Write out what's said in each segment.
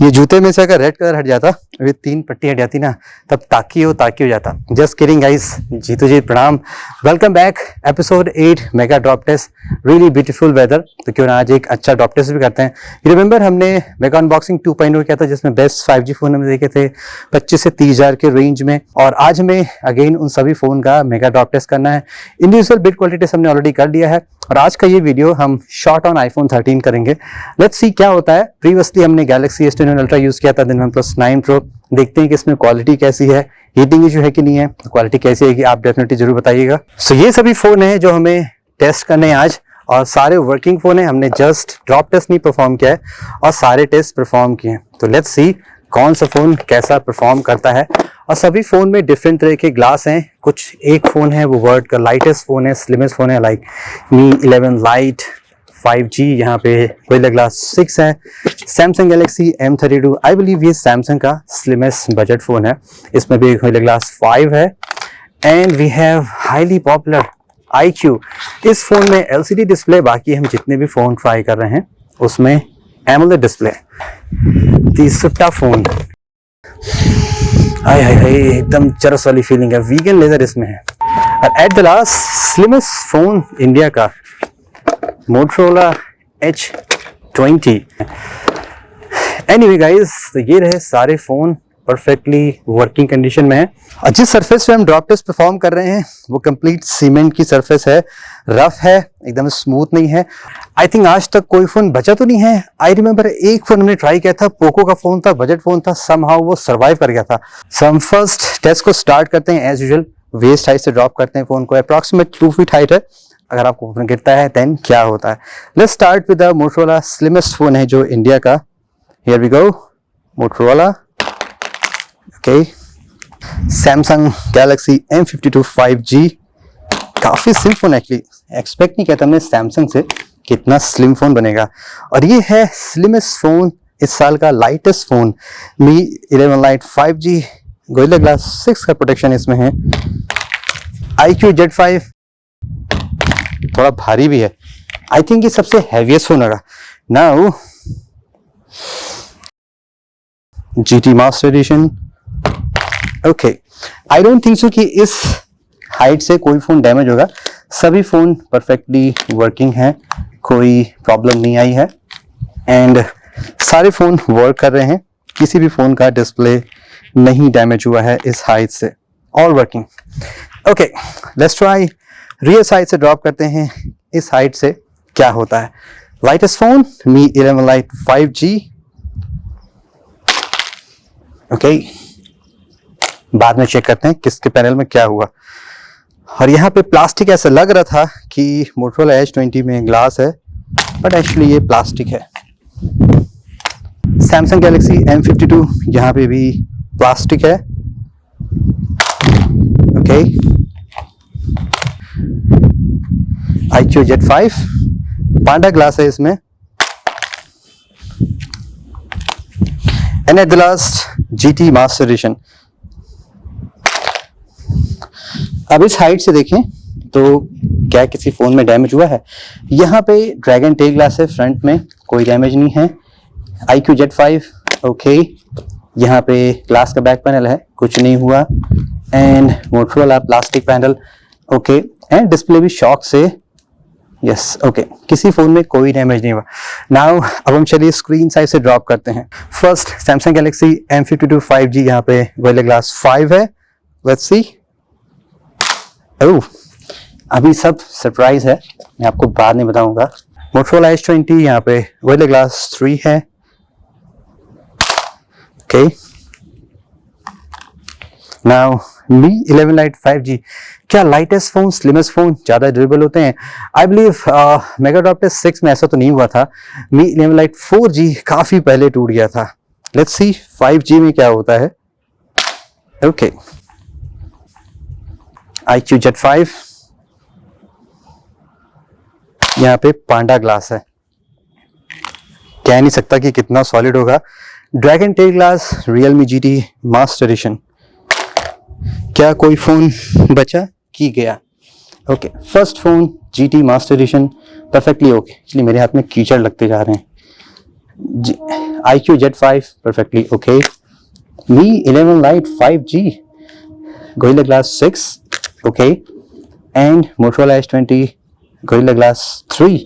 ये जूते में से अगर रेड कलर हट जाता, ये 3 पट्टी हट जाती ना, तब ताकि हो जाता। Just kidding guys, Jeeto ji प्रणाम। Welcome back, episode 8 mega drop test. Really beautiful weather, तो क्यों ना आज एक अच्छा ड्रॉप टेस्ट भी करते हैं। रिमेंबर हमने मेगा अनबॉक्सिंग 2.0 किया था, जिसमें बेस्ट 5G फोन हमने देखे थे 25 से 30 हज़ार के रेंज में, और आज हमें अगेन उन सभी फोन का मेगा ड्रॉप टेस्ट करना है। इंडिविजुअल बिल्ड क्वालिटी टेस्ट हमने ऑलरेडी कर दिया है, और आज का ये वीडियो हम शॉर्ट ऑन आईफोन 13 करेंगे। लेट्स सी क्या होता है। प्रीवियसली हमने गैलेक्सी S21 अल्ट्रा यूज किया था, देन OnePlus 9 Pro। देखते हैं कि इसमें क्वालिटी कैसी है, हीटिंग इशू है कि नहीं है, क्वालिटी कैसी है कि आप डेफिनेटली जरूर बताइएगा। सो ये सभी फोन है जो हमें टेस्ट करने हैं आज, और सारे वर्किंग फोन है। हमने जस्ट ड्रॉप टेस्ट नहीं परफॉर्म किया है, और सारे टेस्ट परफॉर्म किए हैं। तो लेट्स सी कौन सा फोन कैसा परफॉर्म करता है। और सभी फोन में डिफरेंट तरह के ग्लास हैं। कुछ एक फोन है वो वर्ल्ड का लाइटेस्ट फोन है, स्लिमेस्ट फोन है, लाइक Mi 11 Lite 5G। यहाँ पे गोरिल्ला ग्लास 6 है। Samsung Galaxy M32, I believe ये सैमसंग का स्लिमेस्ट बजट फोन है। इसमें भी गोरिल्ला ग्लास 5 है। And we have highly popular iQOO। इस फोन में LCD डिस्प्ले, बाकी हम जितने भी फोन ट्राई कर रहे हैं उसमें AMOLED डिस्प्ले। तीसरा फोन, हाय हाय हाय, एकदम चरस वाली फीलिंग है, वीगन लेदर इसमें है। और at the last slimmest phone India का Motorola H20। एनीवे गाइस, तो ये रहे सारे फोन परफेक्टली वर्किंग कंडीशन में है। और जिस सरफेस पे हम ड्रॉप टेस्ट परफॉर्म कर रहे हैं वो कंप्लीट सीमेंट की सरफेस है, रफ है, एकदम स्मूथ नहीं है। आई थिंक आज तक कोई फोन बचा तो नहीं है। आई रिमेंबर एक फोन हमने ट्राई किया था, पोको का फोन था, बजट फोन था, समहाउ वो सर्वाइव कर गया था। सो हम फर्स्ट टेस्ट को स्टार्ट करते हैं एज यूजुअल। वेस्ट हाइट से ड्रॉप करते हैं फोन को, अप्रॉक्सीमेट 2 फीट हाइट है। अगर आपको फोन गिरता है देन क्या होता है। Let's start with the Motorola slimmest phone है जो इंडिया का। Here we go, Motorola. Okay, Samsung Galaxy M52 5G। काफी स्लिम फोन, एक्चुअली एक्सपेक्ट नहीं किया था हमने सैमसंग से कितना स्लिम फोन बनेगा। और ये है स्लिमेस्ट फोन इस साल का, lightest phone Mi 11 Lite 5G। Gorilla glass 6 का प्रोटेक्शन इसमें है। iQOO Z5 थोड़ा भारी भी है। आई थिंक ये सबसे हैवीएस्ट फोन होगा। Now GT master addition. Okay, I don't think so कि इस हाइट से कोई फोन डैमेज होगा। सभी फोन परफेक्टली वर्किंग है, कोई प्रॉब्लम नहीं आई है, एंड सारे फोन वर्क कर रहे हैं। किसी भी फोन का डिस्प्ले नहीं डैमेज हुआ है इस हाइट से, all working. Okay, let's try rear side से ड्रॉप करते हैं, इस हाइट से क्या होता है। Lightest phone Mi 11 Lite 5G। Okay, बाद में चेक करते हैं किसके पैनल में क्या हुआ। और यहाँ पे प्लास्टिक, ऐसा लग रहा था कि Motorola H20 में ग्लास है, बट एक्चुअली ये प्लास्टिक है। सैमसंग गैलेक्सी M52, यहाँ पे भी प्लास्टिक है। ओके, iQOO Z5 पांडा ग्लास है इसमें। And at the last GT master addition. अब इस हाइट से देखें तो क्या किसी फोन में डैमेज हुआ है। यहाँ पे ड्रैगन टेल ग्लास है फ्रंट में, कोई डैमेज नहीं है। iQOO Z5 ओके, यहाँ पे ग्लास का बैक पैनल है, कुछ नहीं हुआ। And Motorola plastic panel okay, and display भी शॉक से, यस ओके, किसी फोन में कोई डैमेज नहीं हुआ। नाउ अब हम चलिए स्क्रीन साइज से ड्रॉप करते हैं। First Samsung Galaxy M52 5G, यहाँ पे गोरिल्ला ग्लास 5 है। Let's see. ओह, अभी सब सरप्राइज है, मैं आपको बाद में बताऊंगा। Motorola H20, यहाँ पे गोरिल्ला ग्लास 3 है। Okay, now Mi 11 Lite 5G। क्या लाइटेस्ट फोन, स्लिमेस्ट फोन ज्यादा ड्यूरेबल होते हैं? I believe mega drop test 6 में ऐसा तो नहीं हुआ था। Mi 11 Lite 4G काफी पहले टूट गया था। लेट्स सी 5G में क्या होता है। ओके, iQOO Z5, यहाँ पे पांडा ग्लास है, कह नहीं सकता कि कितना सॉलिड होगा। Dragon tell glass Realme GT master addition. क्या कोई फोन बचा कि गया? Okay, first phone GT master addition perfectly okay. इसलिए मेरे हाथ में कीचड़ लगते जा रहे हैं। IQ Z5 perfectly okay. Mi 11 Lite 5G, Gorilla Glass 6 okay, and Motorola H20 Gorilla Glass 3,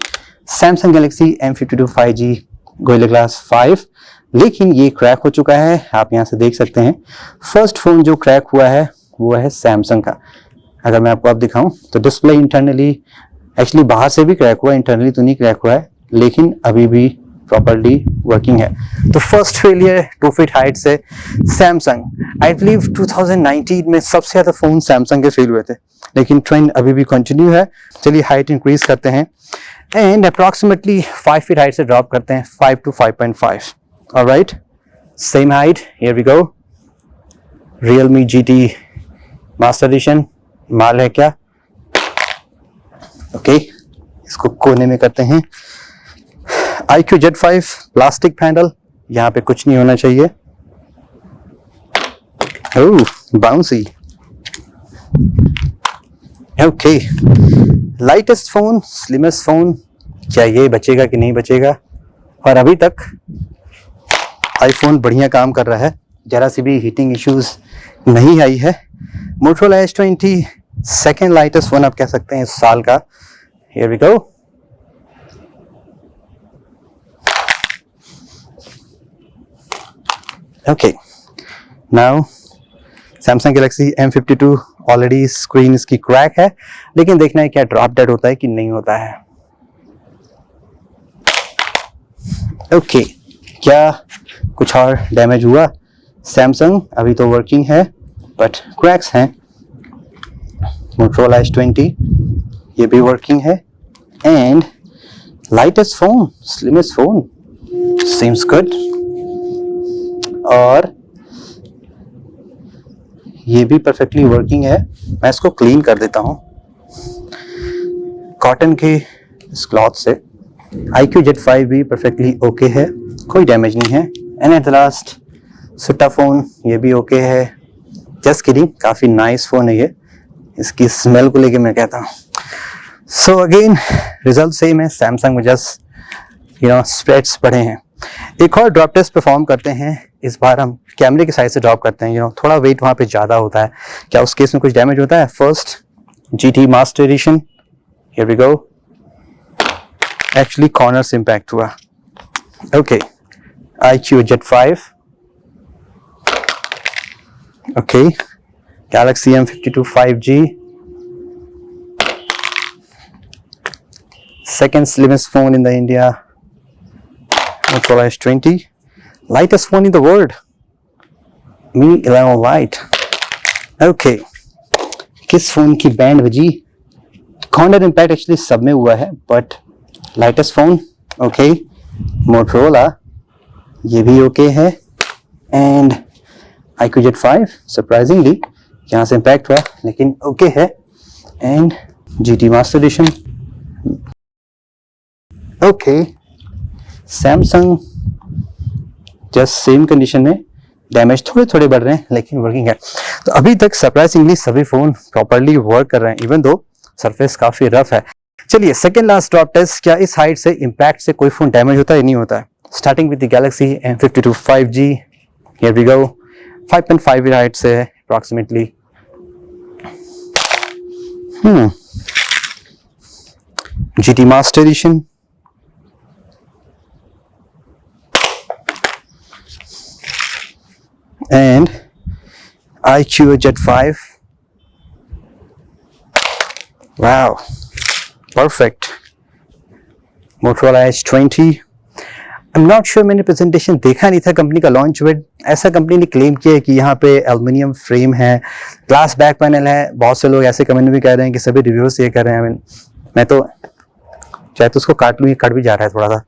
Samsung Galaxy M52 5G Gorilla Glass 5। लेकिन ये क्रैक हो चुका है, आप यहाँ से देख सकते हैं। फर्स्ट फोन जो क्रैक हुआ है वो है सैमसंग का। अगर मैं आपको अब दिखाऊं तो डिस्प्ले इंटरनली, एक्चुअली बाहर से भी क्रैक हुआ, इंटरनली तो नहीं क्रैक हुआ है, लेकिन अभी भी प्रॉपर्ली वर्किंग है। तो फर्स्ट फेलियर 2 फीट हाइट से सैमसंग। आई बिलीव 2019 में सबसे ज्यादा फोन सैमसंग के फेल हुए थे, लेकिन ट्रेंड अभी भी कंटिन्यू है। चलिए हाइट इंक्रीज करते हैं एंड अप्रॉक्सीमेटली 5 फीट हाइट से ड्रॉप करते हैं 5 to 5.5। Alright, same height, here we go. Realme GT master edition माल है क्या? ओके, इसको कोने में करते हैं। IQ Z5 प्लास्टिक पैनल, यहाँ पे कुछ नहीं होना चाहिए। Oh, bouncy. Okay, lightest phone, slimmest phone, क्या ये बचेगा कि नहीं बचेगा? और अभी तक आईफोन बढ़िया काम कर रहा है, जरा सी भी हीटिंग इश्यूज नहीं आई है। Motorola H20 second lightest phone आप कह सकते हैं इस साल का। Here we go. Okay, now Samsung Galaxy M52 already screen इसकी क्रैक है, लेकिन देखना है क्या ड्रॉप डेड होता है कि नहीं होता है। ओके, क्या कुछ और डैमेज हुआ? सैमसंग अभी तो वर्किंग है बट क्रैक्स हैं। Motorola H20 ये भी वर्किंग है and lightest phone, slimmest phone, seems good. और ये भी परफेक्टली वर्किंग है। मैं इसको क्लीन कर देता हूँ कॉटन के इस क्लॉथ से। IQ Z5 भी परफेक्टली ओके है, कोई डैमेज नहीं है। And at the last Sutta phone, ये भी ओके है। जस्ट किडिंग, काफी नाइस फोन है ये, इसकी स्मेल को लेके मैं कहता हूँ। सो अगेन रिजल्ट सेम है, सैमसंग में जस्ट स्प्रेड्स बढ़े हैं। एक और ड्रॉप टेस्ट परफॉर्म करते हैं। इस बार हम कैमरे की साइड से ड्रॉप करते हैं। थोड़ा वेट वहाँ पे ज़्यादा होता है, क्या उस केस में कुछ डैमेज होता है? First GT master edition, here we go. Actually corner से इम्पैक्ट हुआ। Okay, IQ Z5, okay, Galaxy M52 5G, second slimmest phone in the India, Motorola H20, lightest phone in the world, Mi 11 Lite। Okay, किस phone की band बजी? Corner impact actually सब में हुआ है but lightest phone okay. Motorola ये भी okay है एंड IQ Z5 सरप्राइजिंगली यहाँ से इम्पैक्ट हुआ लेकिन ओके है। And GT master addition okay. Samsung just same condition में, डैमेज थोड़े थोड़े बढ़ रहे हैं लेकिन वर्किंग है। तो अभी तक सरप्राइजिंगली सभी फोन प्रॉपर्ली वर्क कर रहे हैं, इवन दो सरफेस काफी रफ है। चलिए सेकंड लास्ट ड्रॉप टेस्ट, क्या इस हाइट से इम्पैक्ट से कोई फोन डैमेज होता है नहीं होता है? Starting with the Galaxy M52 5G, here we go. 5.5 height से है approximately. GT master edition, and IQ Z5, wow, perfect। Motorola H20, I'm not sure, मैंने प्रेजेंटेशन देखा नहीं था कंपनी का लॉन्च वेट। ऐसा कंपनी ने क्लेम किया है कि यहाँ पे एल्युमिनियम फ्रेम है, ग्लास बैक पैनल है। बहुत से लोग ऐसे कमेंट भी कह रहे हैं कि सभी रिव्यूज ये कर रहे हैं। मैं तो चाहे तो उसको काट लूँ, ये कट भी जा रहा है थोड़ा सा।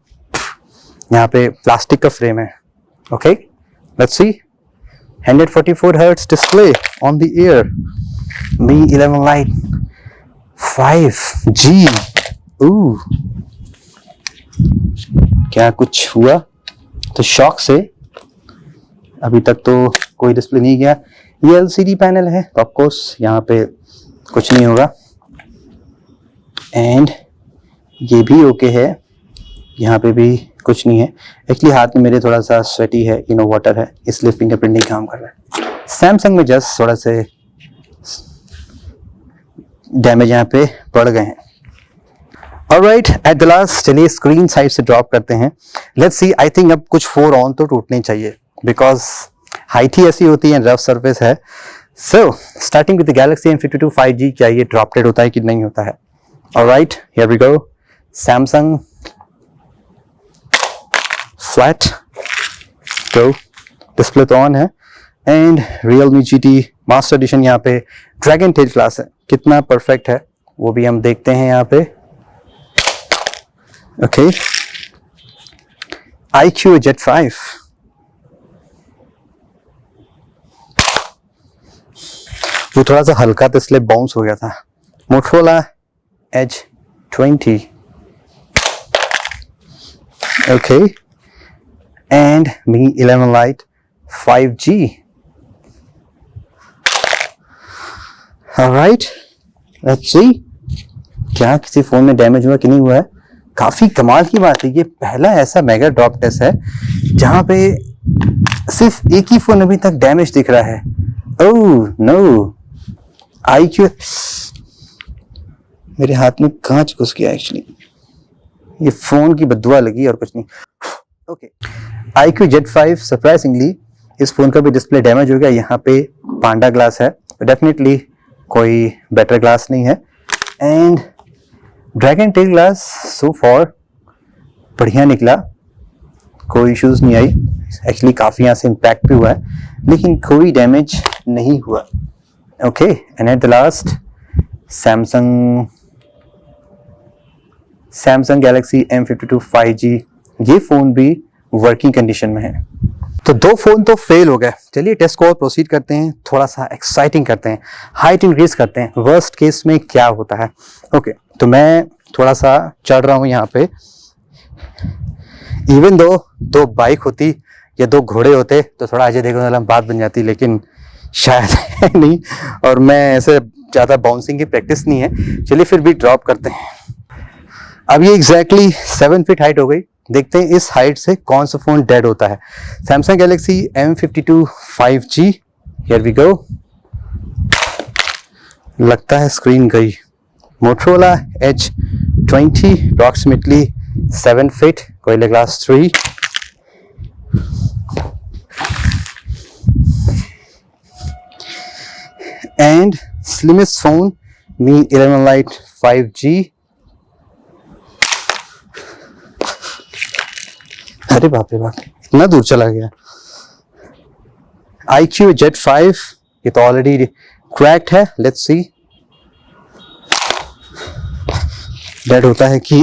यहाँ पे प्लास्टिक का फ्रेम है। Okay, let's see. 144 Hz display on the air, Mi 11 Lite 5G। क्या कुछ हुआ? तो शॉक से अभी तक तो कोई डिस्प्ले नहीं गया। ये LCD पैनल है तो ऑफकोर्स यहाँ पे कुछ नहीं होगा। एंड ये भी ओके है, यहाँ पे भी कुछ नहीं है। एक्चुअली हाथ में मेरे थोड़ा सा स्वेटी है, वाटर है, इसलिए फिंगरप्रिंटिंग काम कर रहा है। सैमसंग में जस्ट थोड़ा से डैमेज यहाँ पे पड़ गए हैं। ऑलराइट, एट द लास्ट चलिए स्क्रीन साइड से ड्रॉप करते हैं। लेट्स सी, आई थिंक अब कुछ 4 ऑन तो टूटने चाहिए, बिकॉज हाइट ही ऐसी होती है, रफ सरफेस है। So starting with the Galaxy M52 5G, क्या ये ड्रॉप डेड होता है कि नहीं होता है? Alright, here we go. Samsung flat, तो डिस्प्ले तो ऑन है, and Realme GT master edition यहाँ पे ड्रैगन टेल क्लास है। कितना परफेक्ट है वो भी हम देखते हैं यहाँ पे। ओके, iQOO Jet 5, वो थोड़ा सा हल्का था इसलिए बाउंस हो गया था। Motorola Edge 20, okay, and Mi 11 Lite 5G। Alright, let's see क्या किसी फोन में डैमेज हुआ कि नहीं हुआ है। काफी कमाल की बात है, ये पहला ऐसा मेगा ड्रॉप टेस्ट है जहां पे सिर्फ एक ही फोन अभी तक डैमेज दिख रहा है। ओह नो, iQOO, मेरे हाथ में कांच घुस गया एक्चुअली, ये फोन की बददुआ लगी और कुछ नहीं। ओके, iQOO Jet 5, सरप्राइजिंगली इस फोन का भी डिस्प्ले डैमेज हो गया। यहाँ पे पांडा ग्लास है, डेफिनेटली कोई बेटर ग्लास नहीं है। And dragon tell glass so for बढ़िया निकला, कोई इश्यूज नहीं आई। एक्चुअली काफी यहाँ से इम्पैक्ट भी हुआ है, लेकिन कोई डैमेज नहीं हुआ। Okay, and at the last Samsung Galaxy M52 5G, ये फोन भी वर्किंग कंडीशन में है। तो 2 फोन तो फेल हो गए। चलिए टेस्ट को और प्रोसीड करते हैं, थोड़ा सा एक्साइटिंग करते हैं, हाइट इंक्रीज करते हैं, वर्स्ट केस में क्या होता है। ओके, तो मैं थोड़ा सा चढ़ रहा हूँ यहाँ पे। इवन दो बाइक होती या 2 घोड़े होते तो थोड़ा अजय देखो वाला बात बन जाती, लेकिन शायद है नहीं, और मैं ऐसे ज़्यादा बाउंसिंग की प्रैक्टिस नहीं है। चलिए फिर भी ड्रॉप करते हैं। अब ये एग्जैक्टली 7 फीट हाइट हो गई। देखते हैं इस हाइट से कौन सा फोन डेड होता है। Samsung Galaxy M52 5G, here we go. लगता है स्क्रीन गई। Motorola Edge 20, approximately 7 feet, Gorilla Glass 3, and slimmest phone Mi 11 Lite 5G। अरे बाप रे बाप, इतना दूर चला गया। iQOO Jet 5, ये तो ऑलरेडी क्रैक्ड है। लेट्स सी डेड होता है कि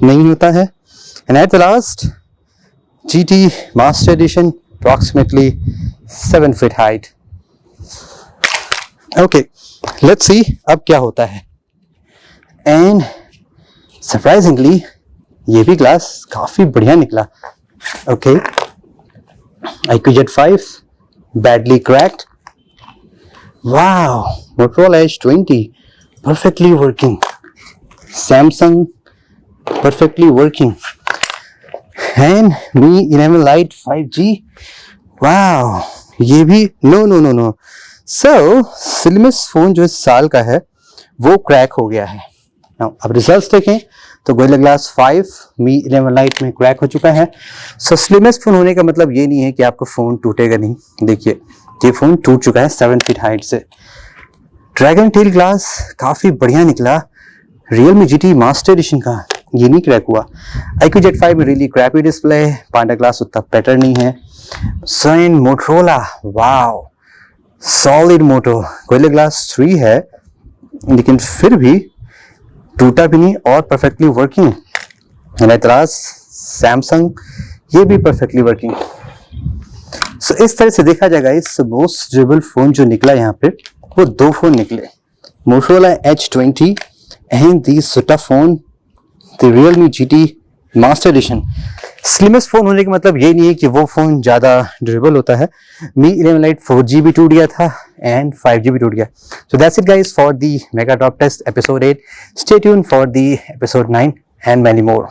नहीं होता है। And at the last GT master addition, approximately 7 feet height। Okay, let's see अब क्या होता है। एंड सरप्राइजिंगली ये भी ग्लास काफी बढ़िया निकला। Okay, iQOO Jet 5 badly cracked। Wow, Motorola Edge 20 perfectly working। Samsung perfectly working। And Mi 11 Lite 5G, wow, ये भी no। So slimmest फोन जो इस साल का है वो क्रैक हो गया है। Now, अब रिजल्ट्स देखें तो Gorilla Glass 5 Mi 11 Lite में क्रैक हो चुका है। सो स्लिमेस्ट फोन होने का मतलब ये नहीं है कि आपका फोन टूटेगा नहीं। देखिए ये फोन टूट चुका है 7 फीट हाइट से। ड्रैगन टेल ग्लास काफी बढ़िया निकला। Realme GT मास्टर एडिशन का ये नहीं क्रैक हुआ। iQOO Jet 5 में रियली क्रैपी डिस्प्ले, पांडा ग्लास उतना बेटर नहीं है। सैन मोटरोला, वाओ सॉलिड मोटो। Gorilla Glass 3 है लेकिन फिर भी टूटा भी नहीं और परफेक्टली वर्किंग। सैमसंग ये भी परफेक्टली वर्किंग। सो इस तरह से देखा जाएगा इस मोस्ट ड्यूरेबल फोन जो निकला यहाँ पे वो 2 फोन निकले, Motorola Edge 20 and the Sutta phone, the Realme GT master addition. Slimmest phone होने का मतलब ये नहीं है कि वो फोन ज्यादा ड्यूरेबल होता है। Mi 11 Lite 4G भी टूट गया था एंड 5G भी टूट गया। So that's it guys for the mega drop test episode 8। Stay tune for the episode 9 and many more.